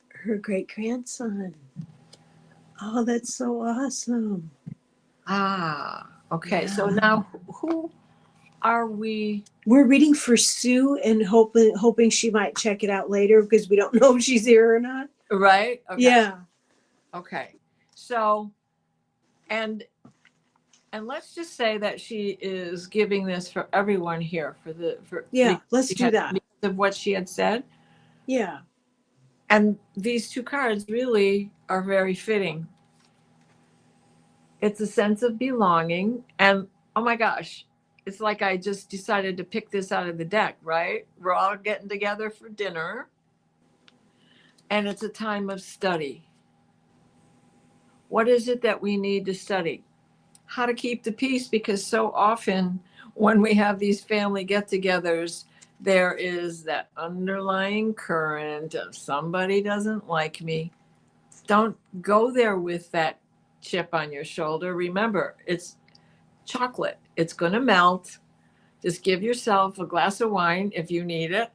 her great-grandson. Oh, that's so awesome. Ah, okay. Yeah. So now who are we? We're reading for Sue and hoping she might check it out later because we don't know if she's here or not. Right? Okay. Yeah. Okay. So, and let's just say that she is giving this for everyone here let's do that. Because of what she had said. Yeah. And these two cards really are very fitting. It's a sense of belonging. And oh my gosh, it's like I just decided to pick this out of the deck, right? We're all getting together for dinner. And it's a time of study. What is it that we need to study? How to keep the peace, because so often when we have these family get-togethers, there is that underlying current of somebody doesn't like me. Don't go there with that chip on your shoulder. Remember, it's chocolate. It's going to melt. Just give yourself a glass of wine if you need it,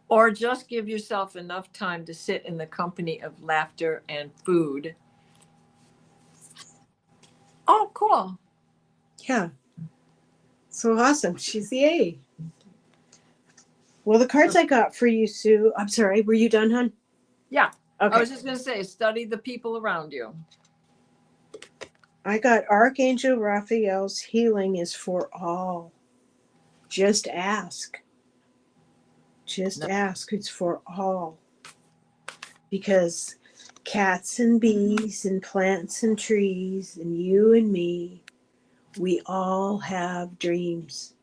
or just give yourself enough time to sit in the company of laughter and food. Oh, cool. Yeah. So awesome. She's the A. Well, the cards I got for you, Sue. I'm sorry. Were you done, hon? Yeah. Okay. I was just going to say, study the people around you. I got Archangel Raphael's healing is for all. Just ask. Just ask. It's for all. Because cats and bees and plants and trees and you and me, we all have dreams.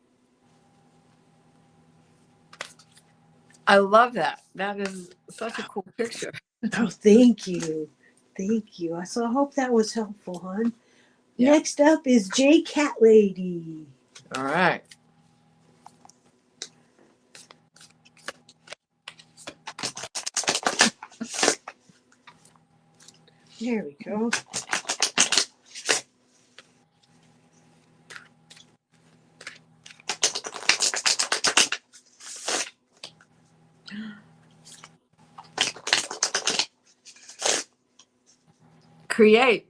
I love that. That is such a cool picture. Oh, thank you. Thank you. So I hope that was helpful, hon. Yeah. Next up is J Cat Lady. All right. There we go. Create.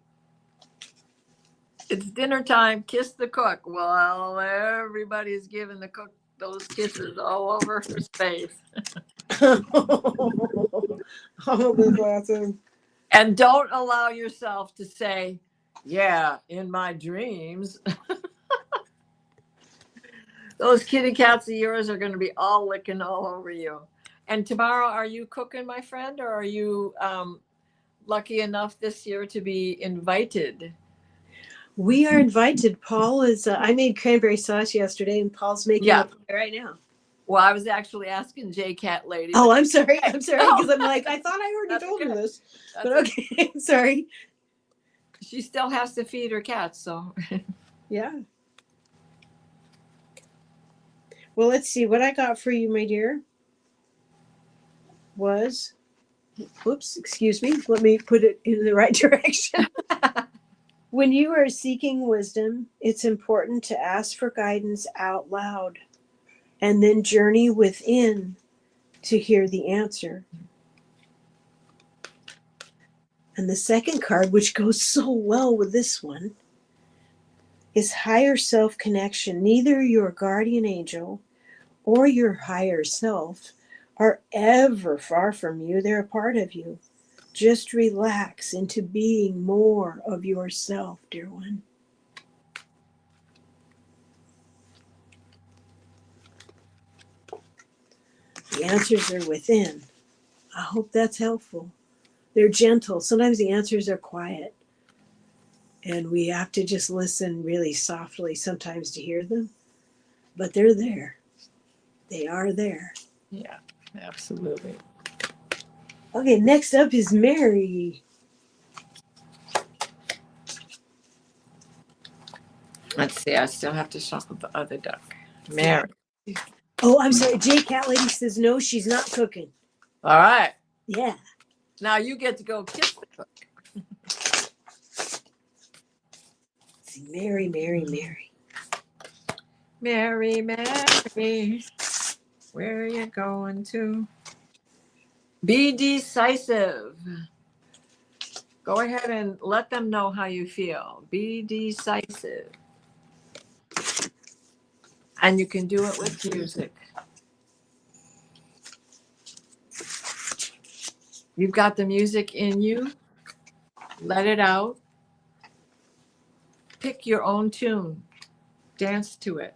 It's dinner time. Kiss the cook. Well, everybody's giving the cook those kisses all over her face. Oh, that's awesome. And don't allow yourself to say, yeah, in my dreams. Those kitty cats of yours are going to be all licking all over you. And tomorrow, are you cooking, my friend, or are you lucky enough this year to be invited? We are invited. Paul is, I made cranberry sauce yesterday and Paul's making it right now. Well, I was actually asking J Cat Lady. Oh, I'm sorry. Because I'm like, I thought I already told her this. But okay, sorry. She still has to feed her cats, so. Yeah. Well, let's see. What I got for you, my dear, was, whoops, excuse me. Let me put it in the right direction. When you are seeking wisdom, it's important to ask for guidance out loud and then journey within to hear the answer. And the second card, which goes so well with this one, is higher self connection. Neither your guardian angel or your higher self are ever far from you. They're a part of you. Just relax into being more of yourself, dear one. The answers are within. I hope that's helpful. They're gentle. Sometimes the answers are quiet, and we have to just listen really softly sometimes to hear them, but they're there. They are there. Yeah, absolutely. Okay, next up is Mary. Let's see. I still have to shuffle the other duck. Mary. Oh, I'm sorry. J Cat Lady says no, she's not cooking. All right. Yeah. Now you get to go kiss the cook. Let's see, Mary, Mary, Mary. Mary, Mary, where are you going to? Be decisive. Go ahead and let them know how you feel. Be decisive. And you can do it with music. You've got the music in you. Let it out. Pick your own tune. Dance to it.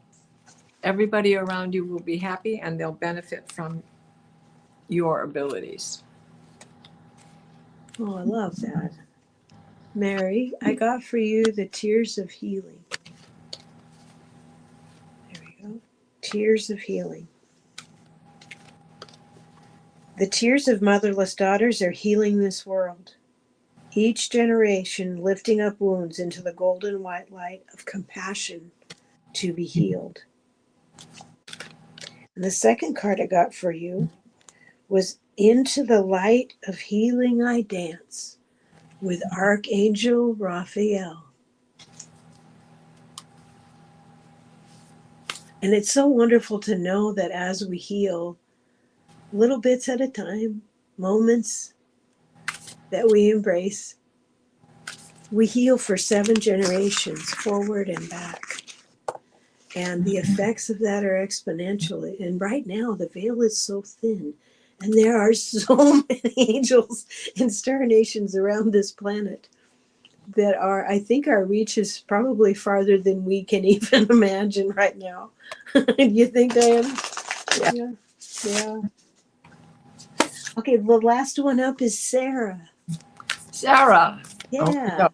Everybody around you will be happy and they'll benefit from your abilities. Oh, I love that. Mary, I got for you the tears of healing. There we go. Tears of healing. The tears of motherless daughters are healing this world. Each generation lifting up wounds into the golden white light of compassion to be healed. And the second card I got for you was Into the Light of Healing I Dance with Archangel Raphael. And it's so wonderful to know that as we heal, little bits at a time, moments that we embrace, we heal for 7 generations forward and back. And the effects of that are exponential. And right now, the veil is so thin. And there are so many angels and star nations around this planet that are, I think our reach is probably farther than we can even imagine right now. You think, Diana? Yeah. Yeah. Okay, the last one up is Sarah. Sarah. Yeah.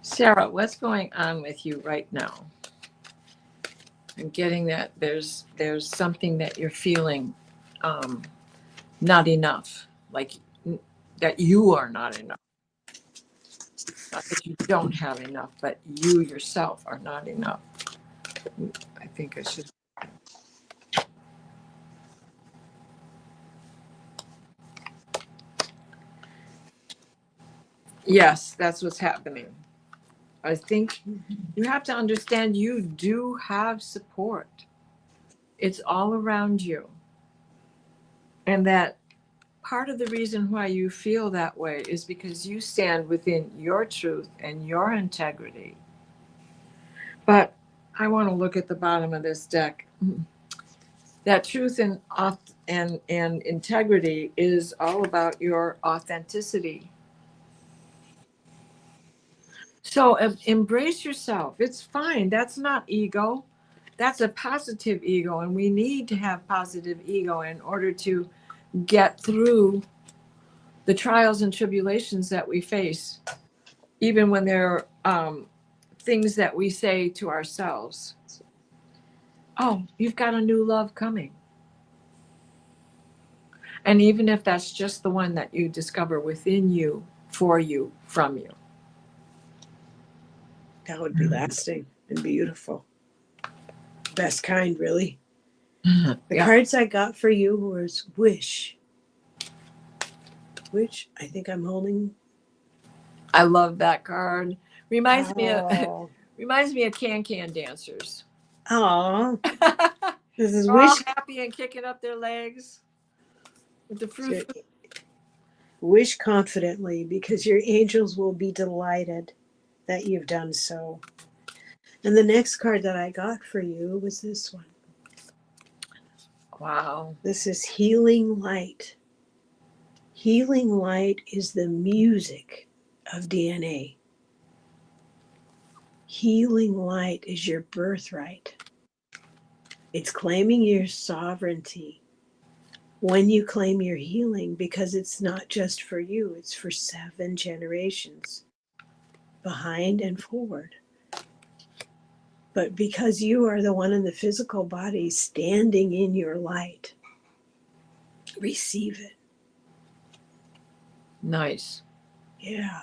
Sarah, what's going on with you right now? I'm getting that there's something that you're feeling not enough, like that you are not enough. Not that you don't have enough, but you yourself are not enough. I think I should. Yes, that's what's happening. I think you have to understand you do have support. It's all around you. And that part of the reason why you feel that way is because you stand within your truth and your integrity. But I want to look at the bottom of this deck. That truth and integrity is all about your authenticity. So embrace yourself. It's fine. That's not ego. That's a positive ego. And we need to have positive ego in order to get through the trials and tribulations that we face, even when they're things that we say to ourselves. Oh, you've got a new love coming. And even if that's just the one that you discover within you, for you, from you. That would be lasting and beautiful. Best kind, really. The Yeah, cards I got for you was wish, which I think I'm holding. I love that card. Reminds me of Oh, reminds me of Can dancers. oh, this is They're all wish. happy and kicking up their legs with the fruit. Wish confidently because your angels will be delighted that you've done so. And the next card that I got for you was this one. Wow. This is Healing Light. Healing light is the music of DNA. Healing light is your birthright. It's claiming your sovereignty when you claim your healing, because it's not just for you, it's for 7 generations behind and forward. But because you are the one in the physical body standing in your light, receive it. Nice. Yeah.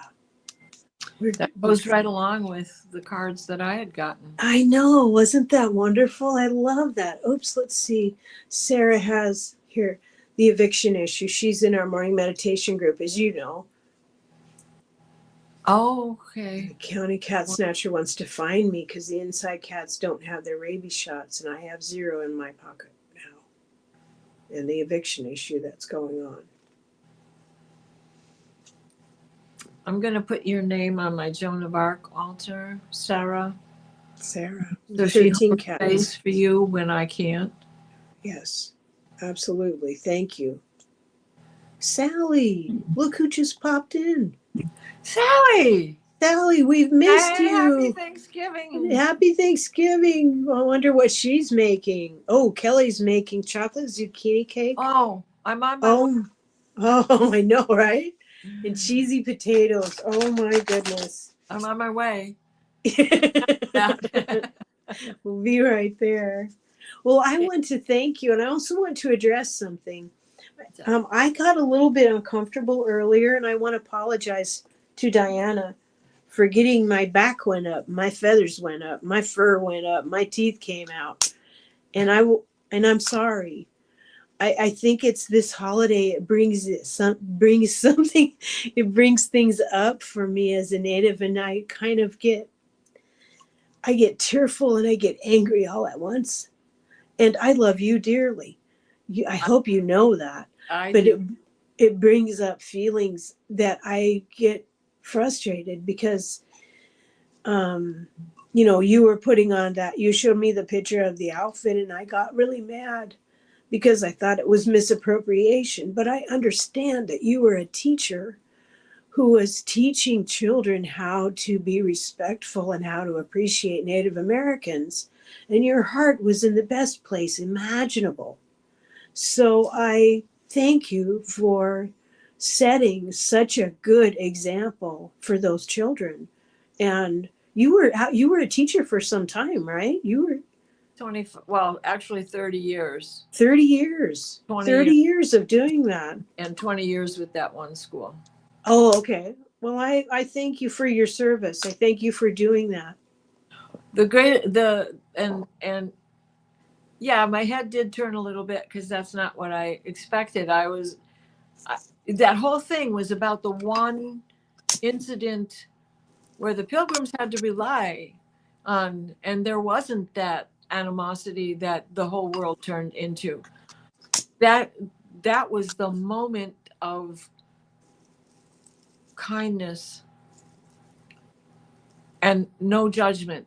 That goes right along with the cards that I had gotten. I know. Wasn't that wonderful? I love that. Oops, let's see. Sarah has here the eviction issue. She's in our morning meditation group, as you know. Oh, The okay. county cat snatcher wants to find me because the inside cats don't have their rabies shots, and I have 0 in my pocket now. And the eviction issue that's going on. I'm going to put your name on my Joan of Arc altar, Sarah. Sarah, So she 13 holds cats. space for you when I can't. Yes, absolutely. Thank you. Sally, look who just popped in. Sally! Sally, we've missed Hey, happy you. Thanksgiving. Happy Thanksgiving. I wonder what she's making. Oh, Kelly's making chocolate zucchini cake. Oh, I'm on my way. Oh, oh, I know, right? And cheesy potatoes. Oh my goodness. I'm on my way. We'll be right there. Well, I want to thank you, and I also want to address something. I got a little bit uncomfortable earlier, and I want to apologize to Diana for getting my back went up, my feathers went up, my fur went up, my teeth came out, and I'm sorry. I think it's this holiday. It brings something. It brings things up for me as a native, and I get tearful and I get angry all at once. And I love you dearly. I hope you know that. I But do. it brings up feelings that I get frustrated because, you were putting on that. You showed me the picture of the outfit, and I got really mad because I thought it was misappropriation. But I understand that you were a teacher who was teaching children how to be respectful and how to appreciate Native Americans. And your heart was in the best place imaginable. So I thank you for setting such a good example for those children. And you were a teacher for some time, right? You were 20, well, actually 30 years. 30 years. 20 30 years. years of doing that. And 20 years with that one school. Oh, okay. Well, I thank you for your service. I thank you for doing that. And yeah, my head did turn a little bit because that's not what I expected. That whole thing was about the one incident where the Pilgrims had to rely on, and there wasn't that animosity that the whole world turned into. That was the moment of kindness and no judgment,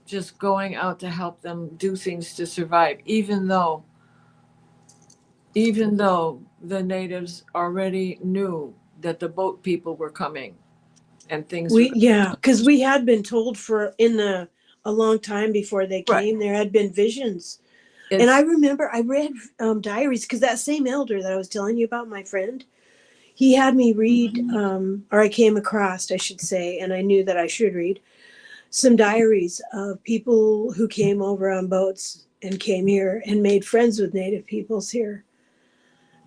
just going out to help them do things to survive, even though the natives already knew that the boat people were coming and things were Because we had been told a long time before they right. came, there had been visions. And I remember I read diaries because that same elder that I was telling you about, my friend, he had me read, or I came across, I should say, and I knew that I should read some diaries of people who came over on boats and came here and made friends with Native peoples here.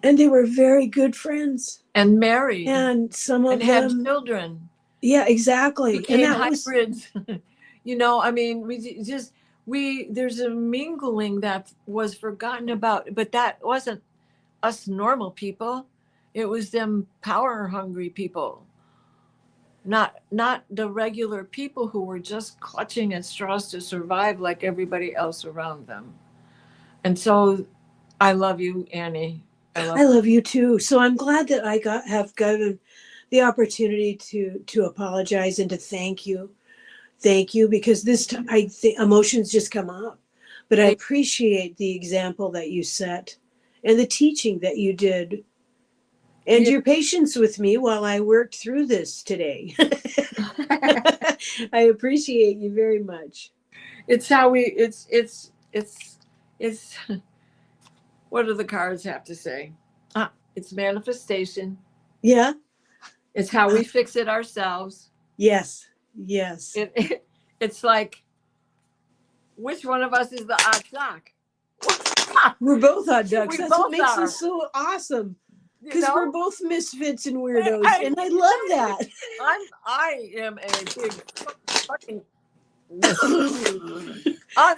And they were very good friends. And married. And some of and them had children. Yeah, exactly. Became And that was hybrids. I mean, there's a mingling that was forgotten about, but that wasn't us normal people. It was them power hungry people, not the regular people who were just clutching at straws to survive like everybody else around them. And so I love you, Annie. I love you too. So I'm glad that I have gotten the opportunity to apologize and to thank you. Thank you, because this time I think emotions just come up. But I appreciate the example that you set and the teaching that you did and Yeah. your patience with me while I worked through this today. I appreciate you very much. It's how we it's what do the cards have to say? It's manifestation. Yeah. It's how we fix it ourselves. Yes. Yes. It's like, which one of us is the odd sock? We're both hot ducks. We That's both what makes are. us so awesome. You Because know? we're both misfits and weirdos, and I love that. I am a big fucking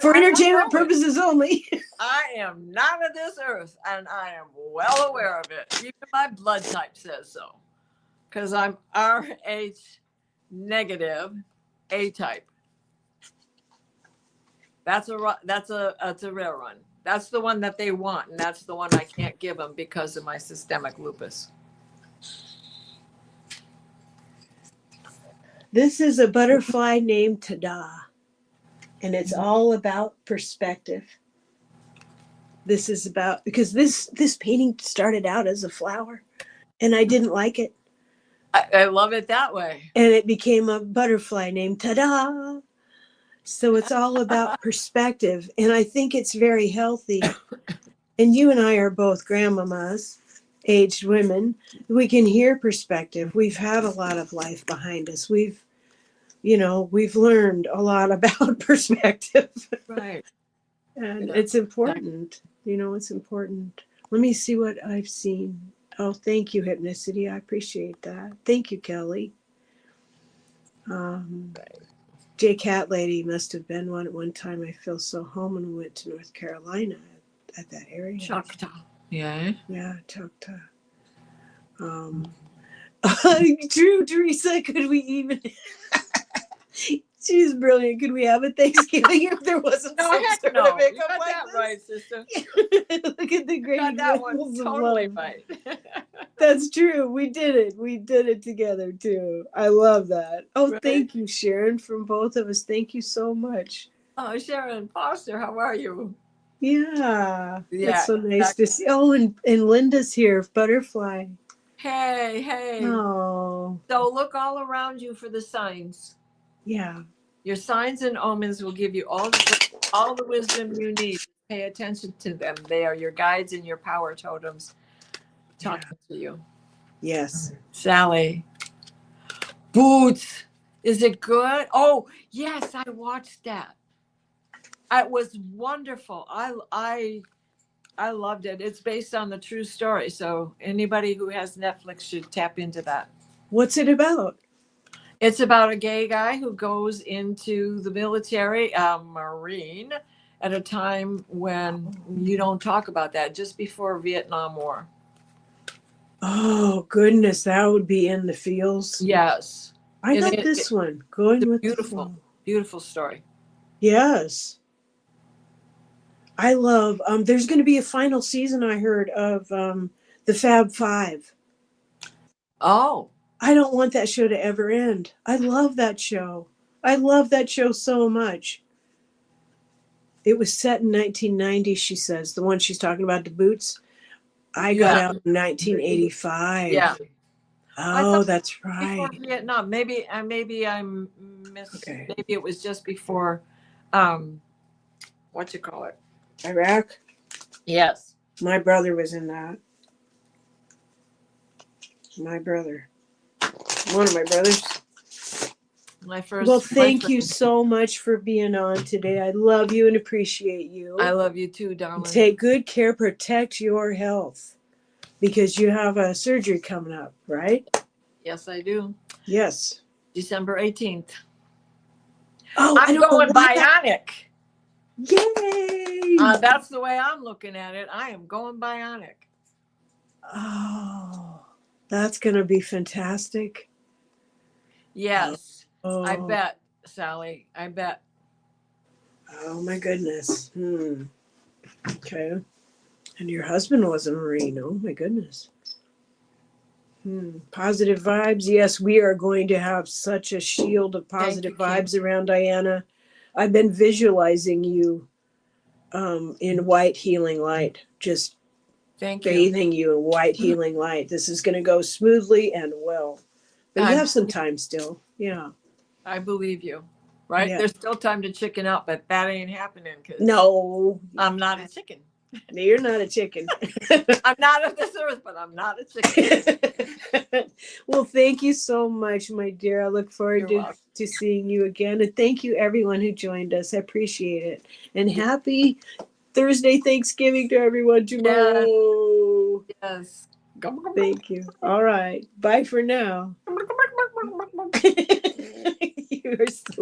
For entertainment I purposes only. I am not of this earth, and I am well aware of it. Even my blood type says so, because I'm RH negative, A type. That's a rare one. That's the one that they want, and that's the one I can't give them because of my systemic lupus. This is a butterfly named Tada, and it's all about perspective. This is about, because this painting started out as a flower, and I didn't like it. I love it that way. And it became a butterfly named Tada. So it's all about perspective, and I think it's very healthy. And you and I are both grandmamas, aged women. We can hear perspective. We've had a lot of life behind us. We've learned a lot about perspective. Right. And it's important. It's important. Let me see what I've seen. Oh, thank you, Hypnicity. I appreciate that. Thank you, Kelly. J Cat Lady must have been one at one time. I feel so home and went to North Carolina at that area. Choctaw. Yeah. Yeah, Choctaw. True, Teresa. Could we even? She's brilliant. Could we have a Thanksgiving if there wasn't No, some heck sort no. of You makeup got like that this? right, sister. Look at the great Got that one examples of totally love. right. That's true. We did it. We did it together too. I love that. Oh, Right? Thank you, Sharon, from both of us. Thank you so much. Oh, Sharon Foster, how are you? Yeah, Yeah, that's so nice to see. Oh, and Linda's here, Butterfly. Hey. Oh, So look all around you for the signs. yeah. Your signs and omens will give you all the wisdom you need. Pay attention to them. They are your guides and your power totems talking to you. Yes. Sally. Boots. Is it good? Oh, yes, I watched that. It was wonderful. I loved it. It's based on the true story. So anybody who has Netflix should tap into that. What's it about? It's about a gay guy who goes into the military, Marine, at a time when you don't talk about that, just before Vietnam War. Oh, goodness, that would be in the feels. Yes. I got this one. Going with beautiful, the flow. beautiful story. Yes. I love, there's going to be a final season, I heard, of the Fab Five. Oh. I don't want that show to ever end. I love that show. I love that show so much. It was set in 1990, she says. The one she's talking about, the boots. I got out in 1985. Yeah. Oh, that's right. Before Vietnam. Maybe I'm Okay. maybe it was just before what you call it? Iraq? Yes. My brother was in that. My brother. One of my brothers. My first. Well, thank you so much for being on today. I love you and appreciate you. I love you too, darling. Take good care. Protect your health because you have a surgery coming up, right? Yes, I do. Yes. December 18th. Oh, I'm going bionic. Yay! That's the way I'm looking at it. I am going bionic. Oh, that's going to be fantastic. Yes, I Oh, bet, Sally. I bet. oh my goodness. Okay. And your husband was a Marine. Oh my goodness. Positive vibes. Yes, we are going to have such a shield of positive Thank you, Kim. vibes around Diana. I've been visualizing you in white healing light, just Thank you. bathing you in white healing light. This is going to go smoothly and well. But you have some time still. Yeah. I believe you. Right? Yeah. There's still time to chicken out, but that ain't happening because No, I'm not a chicken. you're not a chicken. I'm not of this earth, but I'm not a chicken. Well, thank you so much, my dear. I look forward You're welcome. to seeing you again. And thank you, everyone who joined us. I appreciate it. And happy Thursday Thanksgiving to everyone tomorrow. Yes. Thank you. All right. Bye for now. You are so